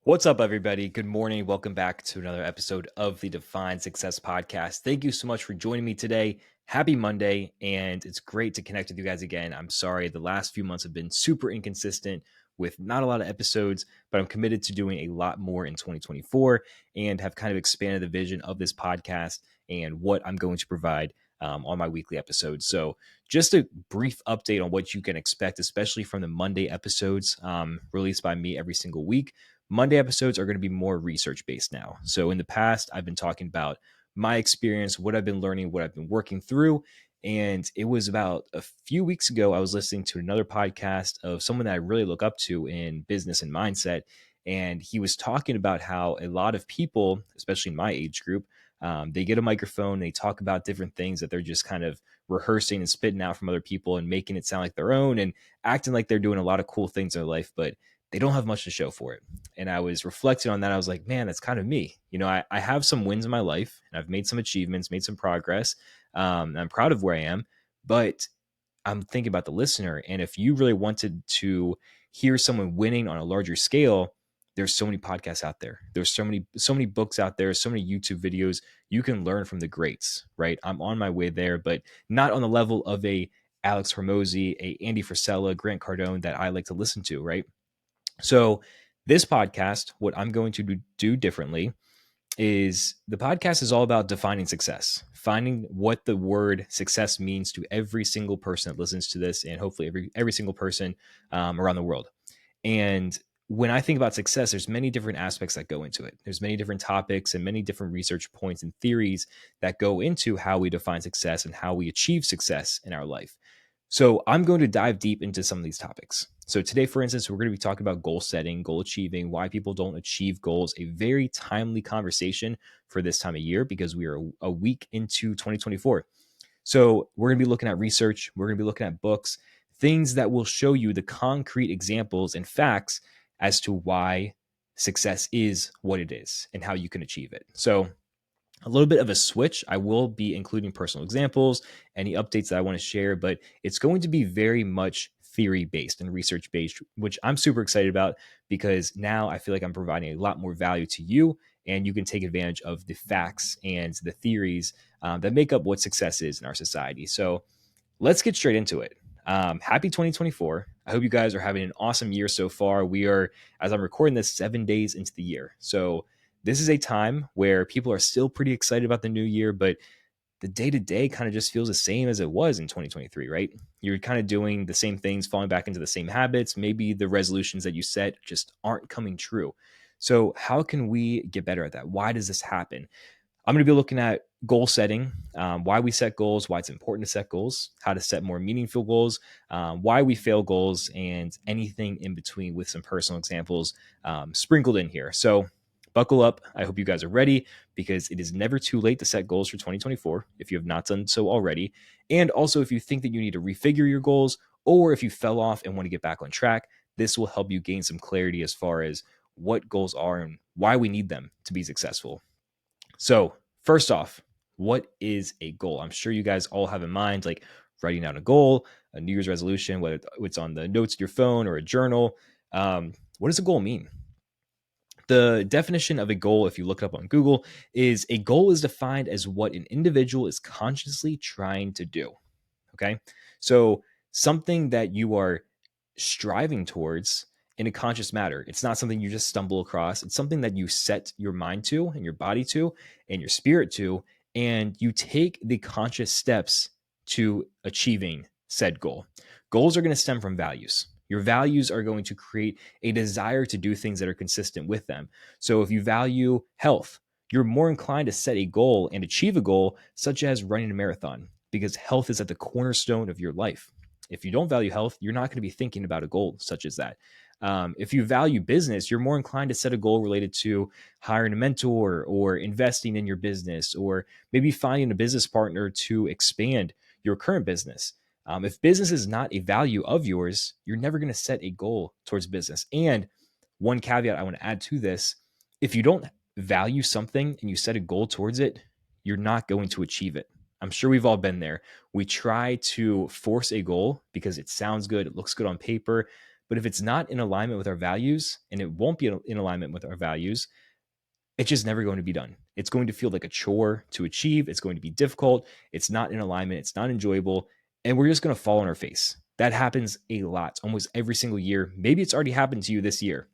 What's up, everybody? Good morning. Welcome back to another episode of the Define Success Podcast. Thank you so much for joining me today. Happy Monday, and it's great to connect with you guys again. I'm sorry the last few months have been super inconsistent with not a lot of episodes, but I'm committed to doing a lot more in 2024 and have kind of expanded the vision of this podcast and what I'm going to provide on my weekly episodes. So, just a brief update on what you can expect, especially from the Monday episodes released by me every single week. Monday episodes are going to be more research based now. So in the past, I've been talking about my experience, what I've been learning, what I've been working through. And it was about a few weeks ago, I was listening to another podcast of someone that I really look up to in business and mindset. And he was talking about how a lot of people, especially in my age group, they get a microphone, and they talk about different things that they're just kind of rehearsing and spitting out from other people and making it sound like their own and acting like they're doing a lot of cool things in their life, but they don't have much to show for it. And I was reflecting on that. I was like, man, that's kind of me. I have some wins in my life and I've made some achievements, made some progress. I'm proud of where I am, but I'm thinking about the listener. And if you really wanted to hear someone winning on a larger scale, there's so many podcasts out there. There's so many books out there, so many YouTube videos. You can learn from the greats, right? I'm on my way there, but not on the level of a Alex Hormozy, a Andy Frisella, Grant Cardone that I like to listen to, right? So, this podcast, what I'm going to do differently is the podcast is all about defining success, finding what the word success means to every single person that listens to this, and hopefully every single person around the world. And when I think about success, there's many different aspects that go into it. There's many different topics and many different research points and theories that go into how we define success and how we achieve success in our life. So I'm going to dive deep into some of these topics. So today, for instance, we're going to be talking about goal setting, goal achieving, why people don't achieve goals, a very timely conversation for this time of year because we are a week into 2024. So we're going to be looking at research. We're going to be looking at books, things that will show you the concrete examples and facts as to why success is what it is and how you can achieve it. So a little bit of a switch. I will be including personal examples, any updates that I want to share, but it's going to be very much theory based and research based, which I'm super excited about because now I feel like I'm providing a lot more value to you and you can take advantage of the facts and the theories that make up what success is in our society. So let's get straight into it. Happy 2024. I hope you guys are having an awesome year so far. We are, as I'm recording this, 7 days into the year. So this is a time where people are still pretty excited about the new year, but the day to day kind of just feels the same as it was in 2023, right? You're kind of doing the same things, falling back into the same habits. Maybe the resolutions that you set just aren't coming true. So, how can we get better at that? Why does this happen? I'm going to be looking at goal setting, why we set goals, why it's important to set goals, how to set more meaningful goals, why we fail goals, and anything in between with some personal examples sprinkled in here. So buckle up. I hope you guys are ready because it is never too late to set goals for 2024 if you have not done so already. And also, if you think that you need to refigure your goals or if you fell off and want to get back on track, this will help you gain some clarity as far as what goals are and why we need them to be successful. So, first off, what is a goal? I'm sure you guys all have in mind, like writing down a goal, a New Year's resolution, whether it's on the notes of your phone or a journal. What does a goal mean? The definition of a goal, if you look it up on Google, is a goal is defined as what an individual is consciously trying to do. Okay. So, something that you are striving towards in a conscious matter. It's not something you just stumble across. It's something that you set your mind to and your body to and your spirit to, and you take the conscious steps to achieving said goal. Goals are going to stem from values. Your values are going to create a desire to do things that are consistent with them. So if you value health, you're more inclined to set a goal and achieve a goal, such as running a marathon, because health is at the cornerstone of your life. If you don't value health, you're not going to be thinking about a goal such as that. If you value business, you're more inclined to set a goal related to hiring a mentor or investing in your business, or maybe finding a business partner to expand your current business. If business is not a value of yours, you're never going to set a goal towards business. And one caveat I want to add to this, if you don't value something and you set a goal towards it, you're not going to achieve it. I'm sure we've all been there. We try to force a goal because it sounds good, it looks good on paper, But if it's not in alignment with our values, and it won't be in alignment with our values, it's just never going to be done. It's going to feel like a chore to achieve. It's going to be difficult. It's not in alignment. It's not enjoyable. And we're just going to fall on our face. That happens a lot, almost every single year. Maybe it's already happened to you this year.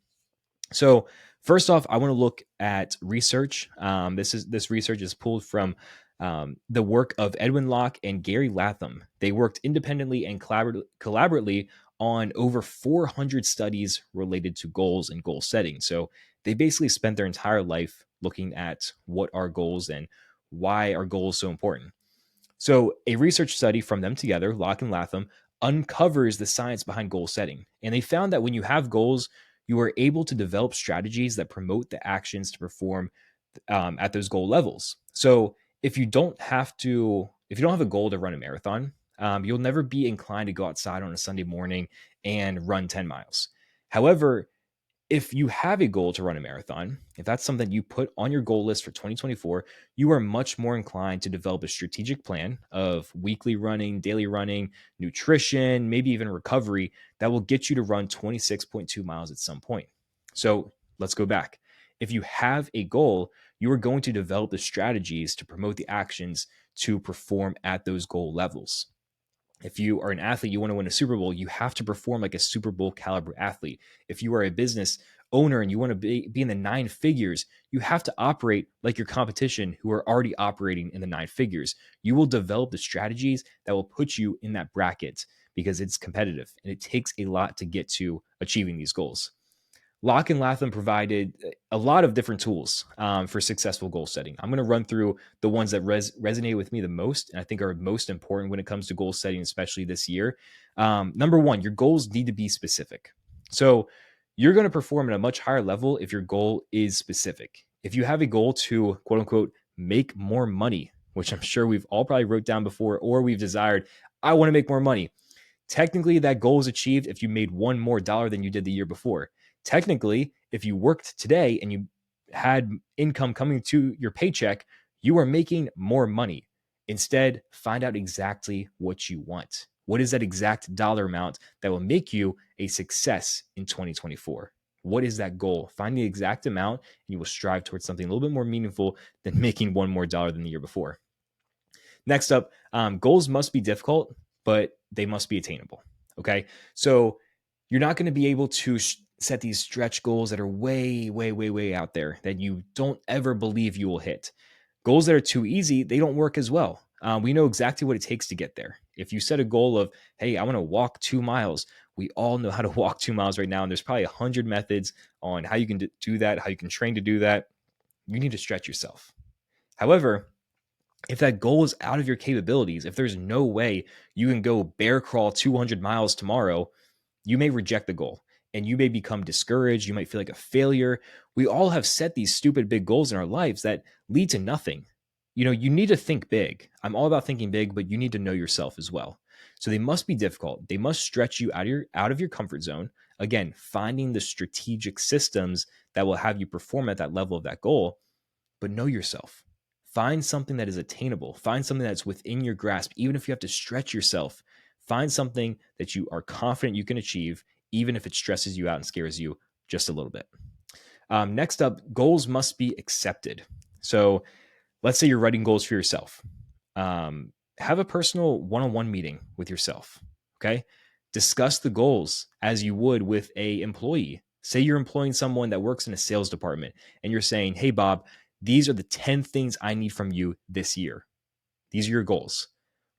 So first off, I want to look at research. This research is pulled from the work of Edwin Locke and Gary Latham. They worked independently and collaboratively on over 400 studies related to goals and goal setting. So they basically spent their entire life looking at what are goals and why are goals so important. So a research study from them together, Locke and Latham, uncovers the science behind goal setting. And they found that when you have goals, you are able to develop strategies that promote the actions to perform at those goal levels. So if you don't have a goal to run a marathon, you'll never be inclined to go outside on a Sunday morning and run 10 miles. However, if you have a goal to run a marathon, if that's something you put on your goal list for 2024, you are much more inclined to develop a strategic plan of weekly running, daily running, nutrition, maybe even recovery that will get you to run 26.2 miles at some point. So let's go back. If you have a goal, you are going to develop the strategies to promote the actions to perform at those goal levels. If you are an athlete, you want to win a Super Bowl, you have to perform like a Super Bowl caliber athlete. If you are a business owner and you want to be in the 9 figures, you have to operate like your competition who are already operating in the 9 figures. You will develop the strategies that will put you in that bracket because it's competitive and it takes a lot to get to achieving these goals. Locke and Latham provided a lot of different tools for successful goal setting. I'm going to run through the ones that resonate with me the most and I think are most important when it comes to goal setting, especially this year. Number one, your goals need to be specific. So you're going to perform at a much higher level if your goal is specific. If you have a goal to, quote unquote, make more money, which I'm sure we've all probably wrote down before, or we've desired, I want to make more money. Technically, that goal is achieved if you made $1 more than you did the year before. Technically, if you worked today and you had income coming to your paycheck, you are making more money. Instead, find out exactly what you want. What is that exact dollar amount that will make you a success in 2024? What is that goal? Find the exact amount and you will strive towards something a little bit more meaningful than making $1 more than the year before. Next up, goals must be difficult, but they must be attainable. Okay. So you're not going to be able to set these stretch goals that are way, way, way, way out there that you don't ever believe you will hit. Goals that are too easy, they don't work as well. We know exactly what it takes to get there. If you set a goal of, hey, I want to walk 2 miles, we all know how to walk 2 miles right now. And there's probably 100 methods on how you can do that, how you can train to do that. You need to stretch yourself. However, if that goal is out of your capabilities, if there's no way you can go bear crawl 200 miles tomorrow, you may reject the goal and you may become discouraged. You might feel like a failure. We all have set these stupid big goals in our lives that lead to nothing. You need to think big. I'm all about thinking big, but you need to know yourself as well. So they must be difficult. They must stretch you out of your comfort zone. Again, finding the strategic systems that will have you perform at that level of that goal, but know yourself. Find something that is attainable. Find something that's within your grasp, even if you have to stretch yourself. Find something that you are confident you can achieve, even if it stresses you out and scares you just a little bit. Next up, goals must be accepted. So let's say you're writing goals for yourself. Have a personal one-on-one meeting with yourself, okay? Discuss the goals as you would with an employee. Say you're employing someone that works in a sales department and you're saying, hey, Bob, these are the 10 things I need from you this year. These are your goals.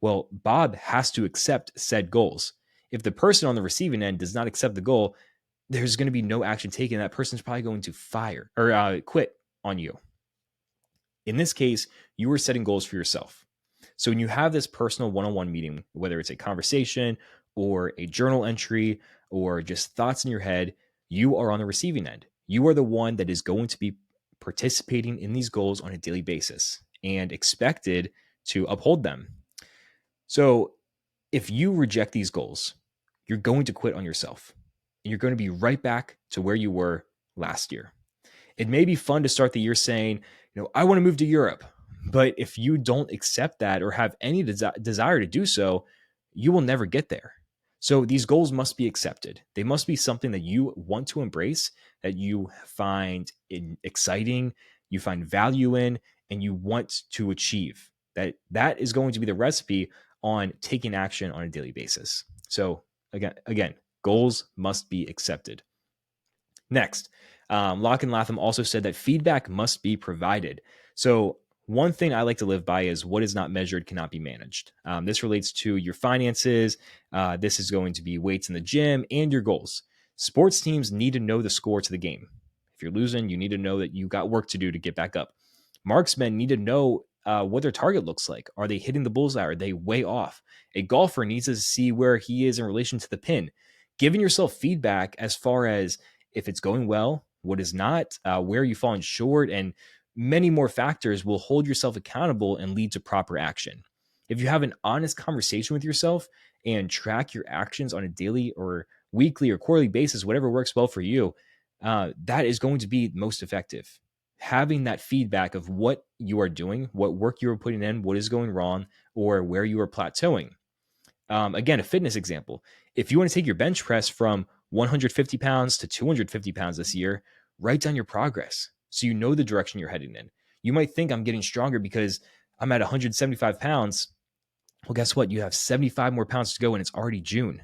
Well, Bob has to accept said goals. If the person on the receiving end does not accept the goal, there's going to be no action taken. That person's probably going to fire or quit on you. In this case, you are setting goals for yourself. So when you have this personal one-on-one meeting, whether it's a conversation or a journal entry or just thoughts in your head, you are on the receiving end. You are the one that is going to be participating in these goals on a daily basis and expected to uphold them. So if you reject these goals, you're going to quit on yourself and you're going to be right back to where you were last year. It may be fun to start the year saying, I want to move to Europe. But if you don't accept that or have any desire to do so, you will never get there. So these goals must be accepted. They must be something that you want to embrace, that you find exciting, you find value in, and you want to achieve. That is going to be the recipe on taking action on a daily basis. So again, goals must be accepted. Next, Locke and Latham also said that feedback must be provided. So one thing I like to live by is what is not measured cannot be managed. This relates to your finances. This is going to be weights in the gym and your goals. Sports teams need to know the score to the game. If you're losing, you need to know that you got work to do to get back up. Marksmen need to know what their target looks like. Are they hitting the bullseye? Are they way off? A golfer needs to see where he is in relation to the pin. Giving yourself feedback as far as if it's going well, what is not, where you falling short, and many more factors will hold yourself accountable and lead to proper action. If you have an honest conversation with yourself and track your actions on a daily or weekly or quarterly basis, whatever works well for you, that is going to be most effective. Having that feedback of what you are doing, what work you are putting in, what is going wrong, or where you are plateauing. Again, a fitness example. If you want to take your bench press from 150 pounds to 250 pounds this year, write down your progress so you know the direction you're heading in. You might think I'm getting stronger because I'm at 175 pounds. Well, guess what? You have 75 more pounds to go and it's already June.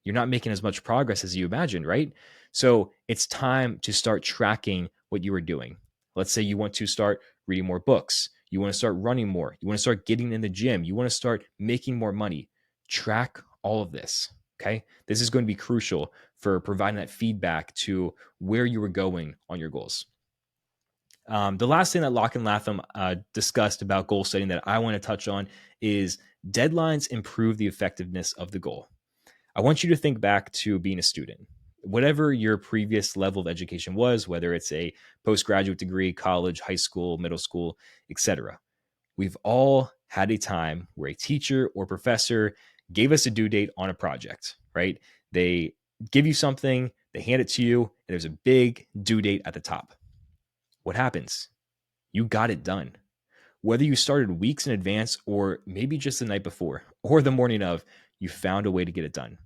You're not making as much progress as you imagined, right? So it's time to start tracking what you are doing. Let's say you want to start reading more books. You want to start running more. You want to start getting in the gym. You want to start making more money. Track all of this. Okay. This is going to be crucial for providing that feedback to where you are going on your goals. The last thing that Locke and Latham discussed about goal setting that I want to touch on is deadlines improve the effectiveness of the goal. I want you to think back to being a student. Whatever your previous level of education was, whether it's a postgraduate degree, college, high school, middle school, etc. We've all had a time where a teacher or professor gave us a due date on a project, right? They give you something, they hand it to you, and there's a big due date at the top. What happens? You got it done. Whether you started weeks in advance or maybe just the night before or the morning of, you found a way to get it done.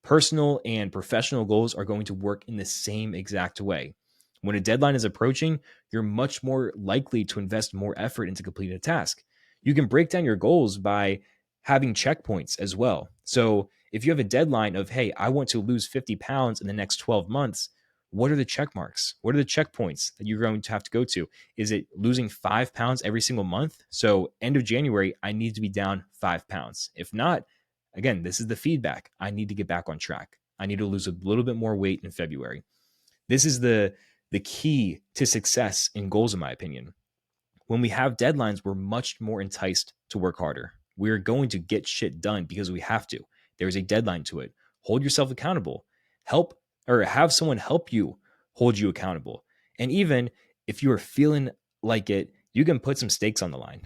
Personal and professional goals are going to work in the same exact way. When a deadline is approaching, you're much more likely to invest more effort into completing a task. You can break down your goals by having checkpoints as well. So if you have a deadline of, hey, I want to lose 50 pounds in the next 12 months, what are the check marks? What are the checkpoints that you're going to have to go to? Is it losing 5 pounds every single month? So end of January, I need to be down 5 pounds. If not, again, this is the feedback. I need to get back on track. I need to lose a little bit more weight in February. This is the key to success in goals, in my opinion. When we have deadlines, we're much more enticed to work harder. We're going to get shit done because we have to. There's a deadline to it. Hold yourself accountable. Help or have someone help you hold you accountable. And even if you are feeling like it, you can put some stakes on the line.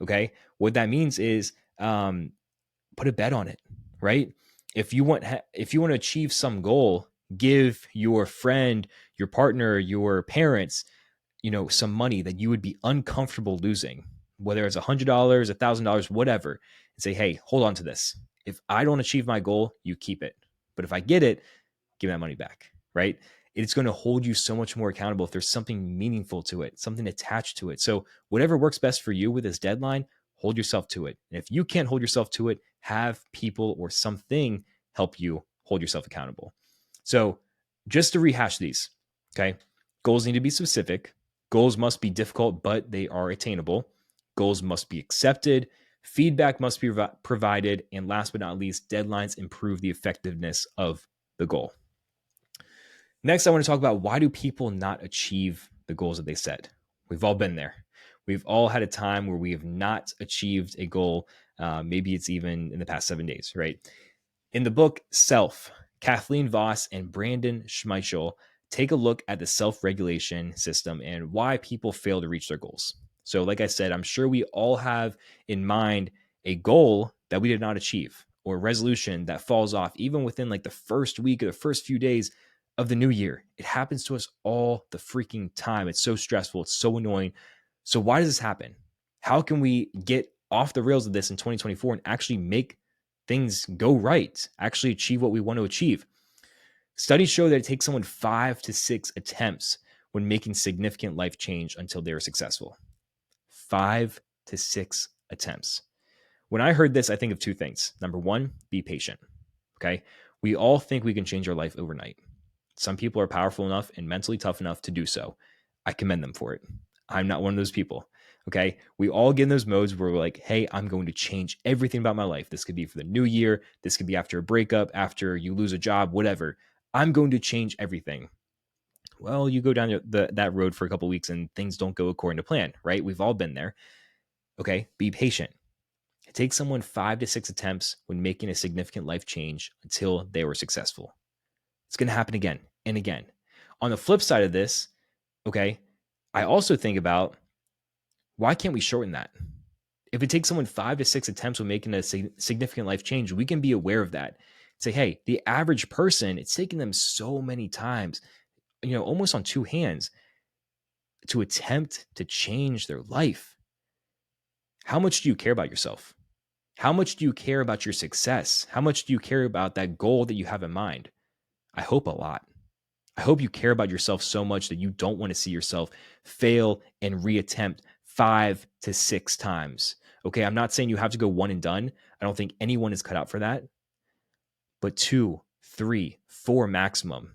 Okay. What that means is put a bet on it, right? If you want to achieve some goal, give your friend, your partner, your parents, some money that you would be uncomfortable losing, whether it's $100, $1,000, whatever, and say, hey, hold on to this. If I don't achieve my goal, you keep it. But if I get it, give that money back, right? It's going to hold you so much more accountable if there's something meaningful to it, something attached to it. So whatever works best for you with this deadline, hold yourself to it. And if you can't hold yourself to it, have people or something help you hold yourself accountable. So just to rehash these, okay? Goals need to be specific. Goals must be difficult, but they are attainable. Goals must be accepted. Feedback must be provided. And last but not least, deadlines improve the effectiveness of the goal. Next, I want to talk about why do people not achieve the goals that they set? We've all been there. We've all had a time where we have not achieved a goal. Maybe it's even in the past 7 days, right? In the book Self, Kathleen Voss and Brandon Schmeichel take a look at the self-regulation system and why people fail to reach their goals. So like I said, I'm sure we all have in mind a goal that we did not achieve or a resolution that falls off even within like the first week or the first few days of the new year. It happens to us all the freaking time. It's so stressful. It's so annoying. So why does this happen? How can we get off the rails of this in 2024 and actually make things go right, actually achieve what we want to achieve. Studies show that it takes someone 5 to 6 attempts when making significant life change until they are successful. 5 to 6 attempts. When I heard this, I think of two things. Number one, be patient. Okay. We all think we can change our life overnight. Some people are powerful enough and mentally tough enough to do so. I commend them for it. I'm not one of those people. Okay. We all get in those modes where we're like, hey, I'm going to change everything about my life. This could be for the new year. This could be after a breakup, after you lose a job, whatever. I'm going to change everything. Well, you go down that road for a couple of weeks and things don't go according to plan, right? We've all been there. Okay. Be patient. It takes someone 5 to 6 attempts when making a significant life change until they were successful. It's going to happen again and again. On the flip side of this, okay, I also think about, why can't we shorten that? If it takes someone 5 to 6 attempts when making a significant life change, we can be aware of that. Say, hey, the average person, it's taking them so many times, almost on two hands, to attempt to change their life. How much do you care about yourself? How much do you care about your success? How much do you care about that goal that you have in mind? I hope a lot. I hope you care about yourself so much that you don't want to see yourself fail and reattempt 5 to 6 times. Okay, I'm not saying you have to go one and done. I don't think anyone is cut out for that. But 2, 3, 4 maximum.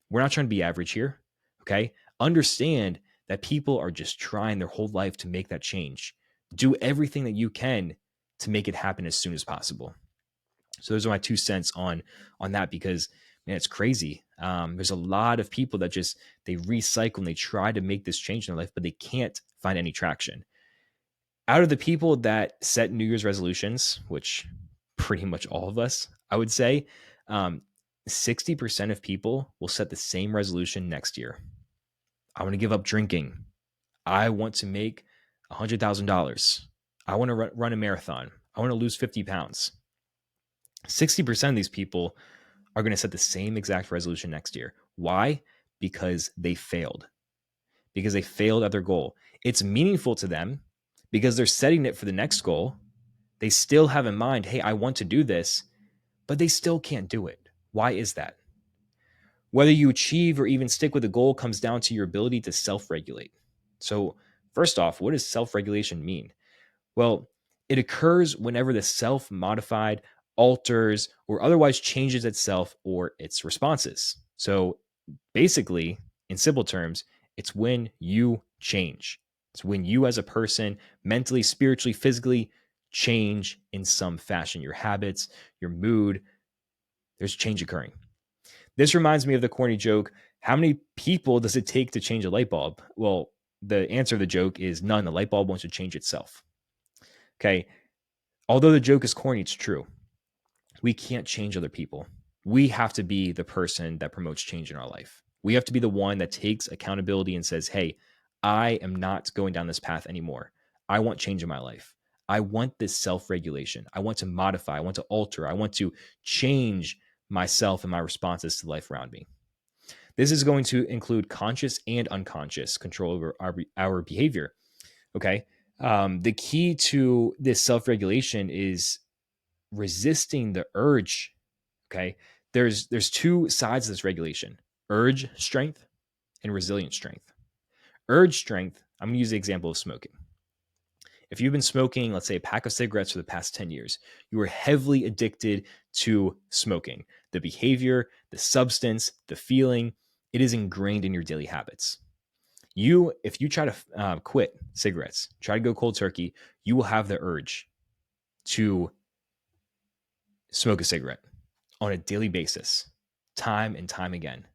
We're not trying to be average here. Okay, understand that people are just trying their whole life to make that change. Do everything that you can to make it happen as soon as possible. So those are my 2 cents on that, because man, it's crazy. There's a lot of people that just, they recycle and they try to make this change in their life, but they can't find any traction. Out of the people that set New Year's resolutions, which pretty much all of us, I would say, 60% of people will set the same resolution next year. I want to give up drinking. I want to make $100,000. I want to run a marathon. I want to lose 50 pounds. 60% of these people are going to set the same exact resolution next year. Why? Because they failed. Because they failed at their goal. It's meaningful to them because they're setting it for the next goal. They still have in mind, hey, I want to do this, but they still can't do it. Why is that? Whether you achieve or even stick with a goal comes down to your ability to self-regulate. So first off, what does self-regulation mean? Well, it occurs whenever the self-modified alters or otherwise changes itself or its responses. So basically, in simple terms, it's when you change. It's when you as a person, mentally, spiritually, physically, change in some fashion. Your habits, your mood, there's change occurring. This reminds me of the corny joke, how many people does it take to change a light bulb? Well, the answer to the joke is none. The light bulb wants to change itself. Okay. Although the joke is corny, it's true. We can't change other people. We have to be the person that promotes change in our life. We have to be the one that takes accountability and says, hey, I am not going down this path anymore. I want change in my life. I want this self-regulation. I want to modify. I want to alter. I want to change myself and my responses to life around me. This is going to include conscious and unconscious control over our behavior. Okay. The key to this self-regulation is resisting the urge. Okay. There's 2 sides of this regulation: urge strength and resilient strength. Urge strength, I'm going to use the example of smoking. If you've been smoking, let's say, a pack of cigarettes for the past 10 years, you are heavily addicted to smoking. The behavior, the substance, the feeling, it is ingrained in your daily habits. If you try to quit cigarettes, try to go cold turkey, you will have the urge to smoke a cigarette on a daily basis, time and time again.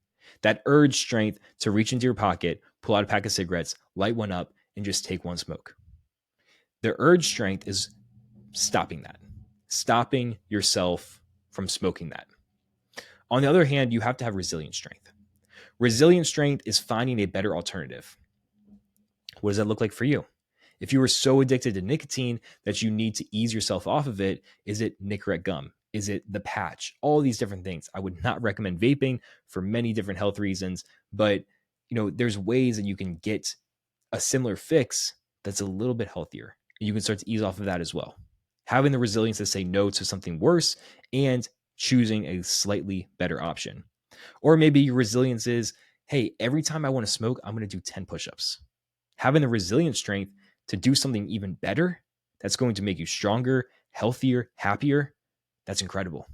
That urge strength to reach into your pocket, pull out a pack of cigarettes, light one up, and just take one smoke. The urge strength is stopping that, stopping yourself from smoking that. On the other hand, you have to have resilient strength. Resilient strength is finding a better alternative. What does that look like for you? If you are so addicted to nicotine that you need to ease yourself off of it, is it Nicorette gum? Is it the patch? All these different things. I would not recommend vaping for many different health reasons, but there's ways that you can get a similar fix that's a little bit healthier. You can start to ease off of that as well. having the resilience to say no to something worse and choosing a slightly better option. Or maybe your resilience is, hey, every time I want to smoke, I'm going to do 10 push-ups. Having the resilient strength to do something even better that's going to make you stronger, healthier, happier, that's incredible,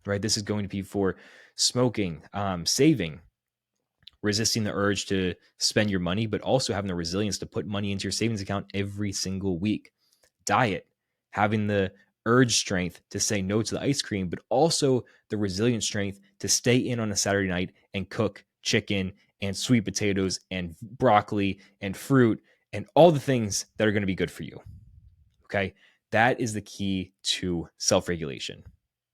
right? This is going to be for smoking, saving, resisting the urge to spend your money, but also having the resilience to put money into your savings account every single week. Diet, having the urge strength to say no to the ice cream, but also the resilient strength to stay in on a Saturday night and cook chicken and sweet potatoes and broccoli and fruit and all the things that are going to be good for you. Okay. That is the key to self-regulation.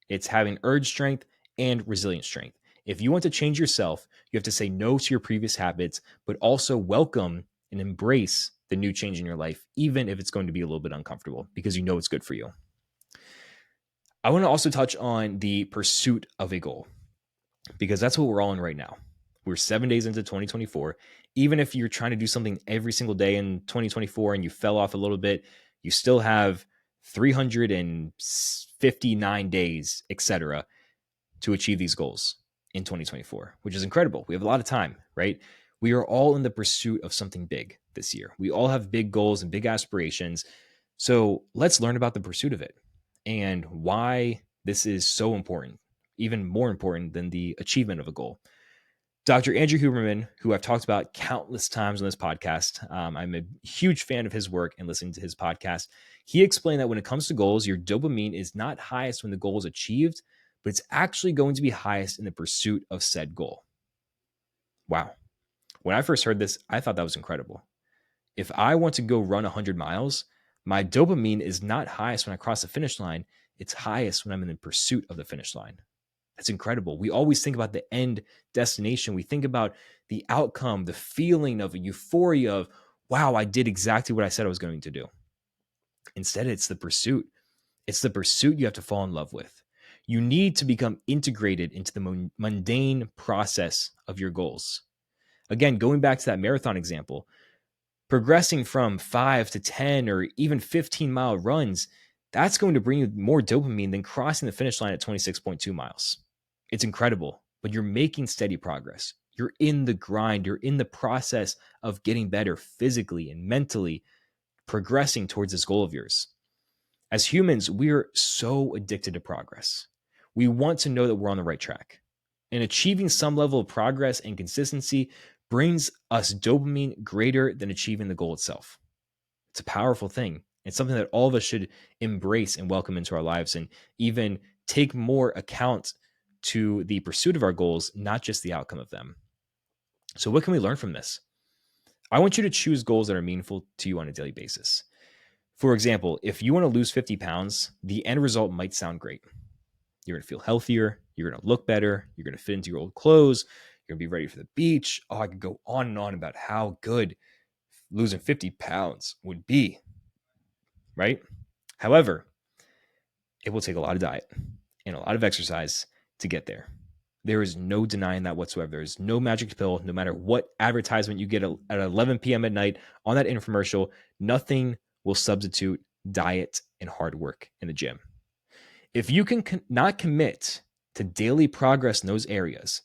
It's having urge strength and resilient strength. If you want to change yourself, you have to say no to your previous habits, but also welcome and embrace the new change in your life, even if it's going to be a little bit uncomfortable, because you know it's good for you. I want to also touch on the pursuit of a goal, because that's what we're all in right now. We're 7 days into 2024. Even if you're trying to do something every single day in 2024 and you fell off a little bit, you still have 359 days, etc., to achieve these goals in 2024, which is incredible. We have a lot of time, right? We are all in the pursuit of something big this year. We all have big goals and big aspirations. So let's learn about the pursuit of it and why this is so important, even more important than the achievement of a goal. Dr. Andrew Huberman, who I've talked about countless times on this podcast, I'm a huge fan of his work and listening to his podcast. He explained that when it comes to goals, your dopamine is not highest when the goal is achieved, but it's actually going to be highest in the pursuit of said goal. Wow. When I first heard this, I thought that was incredible. If I want to go run 100 miles, my dopamine is not highest when I cross the finish line. It's highest when I'm in the pursuit of the finish line. That's incredible. We always think about the end destination. We think about the outcome, the feeling of a euphoria of, wow, I did exactly what I said I was going to do. Instead, it's the pursuit. It's the pursuit you have to fall in love with. You need to become integrated into the mundane process of your goals. Again, going back to that marathon example, progressing from 5 to 10 or even 15-mile runs, that's going to bring you more dopamine than crossing the finish line at 26.2 miles. It's incredible, but you're making steady progress. You're in the grind. You're in the process of getting better physically and mentally, progressing towards this goal of yours. As humans, we're so addicted to progress. We want to know that we're on the right track. And achieving some level of progress and consistency brings us dopamine greater than achieving the goal itself. It's a powerful thing. It's something that all of us should embrace and welcome into our lives and even take more account to the pursuit of our goals, not just the outcome of them. So what can we learn from this? I want you to choose goals that are meaningful to you on a daily basis. For example, if you want to lose 50 pounds, the end result might sound great. You're going to feel healthier. You're going to look better. You're going to fit into your old clothes. You're going to be ready for the beach. Oh, I could go on and on about how good losing 50 pounds would be, right? However, it will take a lot of diet and a lot of exercise to get there. There is no denying that whatsoever. There is no magic pill, no matter what advertisement you get at 11 p.m. at night on that infomercial, nothing will substitute diet and hard work in the gym. If you can not commit to daily progress in those areas,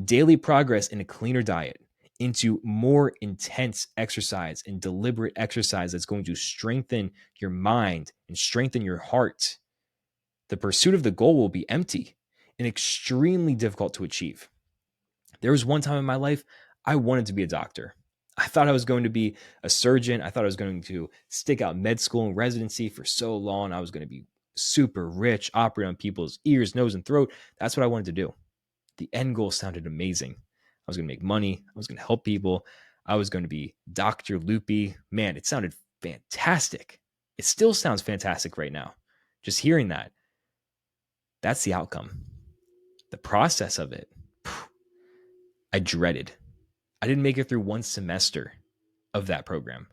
daily progress in a cleaner diet, into more intense exercise and deliberate exercise that's going to strengthen your mind and strengthen your heart, the pursuit of the goal will be empty and extremely difficult to achieve. There was one time in my life I wanted to be a doctor. I thought I was going to be a surgeon. I thought I was going to stick out med school and residency for so long. I was going to be super rich, operate on people's ears, nose, and throat. That's what I wanted to do. The end goal sounded amazing. I was going to make money. I was going to help people. I was going to be Dr. Lupi. Man, it sounded fantastic. It still sounds fantastic right now. Just hearing that. That's the outcome. The process of it, I dreaded. I didn't make it through one semester of that program.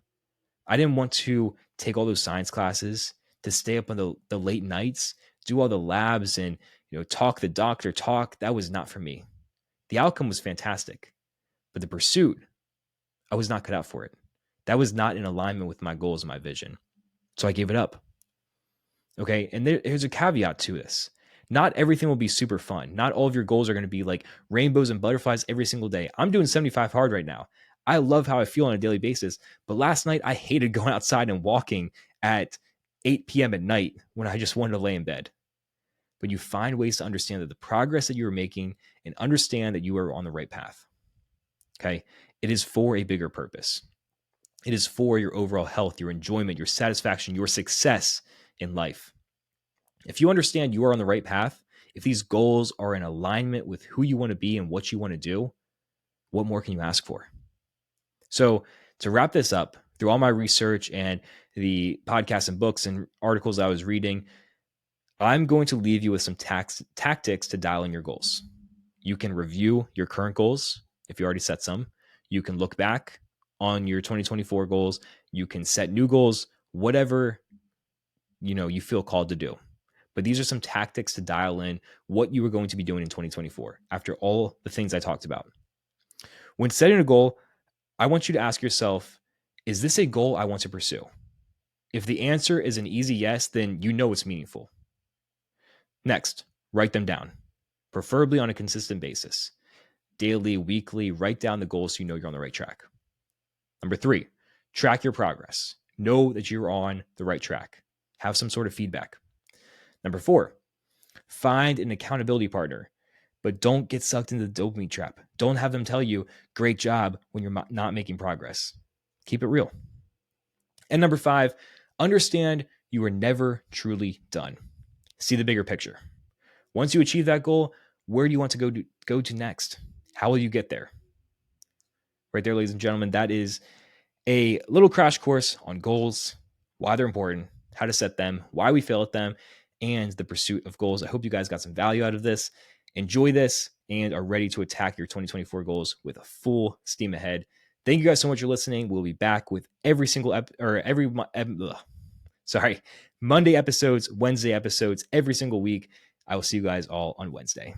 I didn't want to take all those science classes, to stay up on the late nights, do all the labs and talk the doctor talk. That was not for me. The outcome was fantastic, but the pursuit, I was not cut out for it. That was not in alignment with my goals and my vision. So I gave it up. Okay. And there's a caveat to this. Not everything will be super fun. Not all of your goals are going to be like rainbows and butterflies every single day. I'm doing 75 hard right now. I love how I feel on a daily basis. But last night, I hated going outside and walking at 8 p.m. at night when I just wanted to lay in bed. But you find ways to understand that the progress that you are making and understand that you are on the right path. Okay. It is for a bigger purpose. It is for your overall health, your enjoyment, your satisfaction, your success in life. If you understand you are on the right path, if these goals are in alignment with who you want to be and what you want to do, what more can you ask for? So, to wrap this up, through all my research and the podcasts and books and articles I was reading, I'm going to leave you with some tactics to dial in your goals. You can review your current goals if you already set some. You can look back on your 2024 goals. You can set new goals, whatever you feel called to do. But these are some tactics to dial in what you are going to be doing in 2024 after all the things I talked about. When setting a goal, I want you to ask yourself, is this a goal I want to pursue? If the answer is an easy yes, then you know it's meaningful. Next, write them down, preferably on a consistent basis. Daily, weekly, write down the goals so you know you're on the right track. Number 3, track your progress. Know that you're on the right track. Have some sort of feedback. Number 4, find an accountability partner, but don't get sucked into the dopamine trap. Don't have them tell you, great job, when you're not making progress. Keep it real. And number 5, understand you are never truly done. See the bigger picture. Once you achieve that goal, where do you want to go to next? How will you get there? Right there, ladies and gentlemen, that is a little crash course on goals, why they're important, how to set them, why we fail at them, and the pursuit of goals. I hope you guys got some value out of this. Enjoy this and are ready to attack your 2024 goals with a full steam ahead. Thank you guys so much for listening. We'll be back with Monday episodes, Wednesday episodes every single week. I will see you guys all on Wednesday.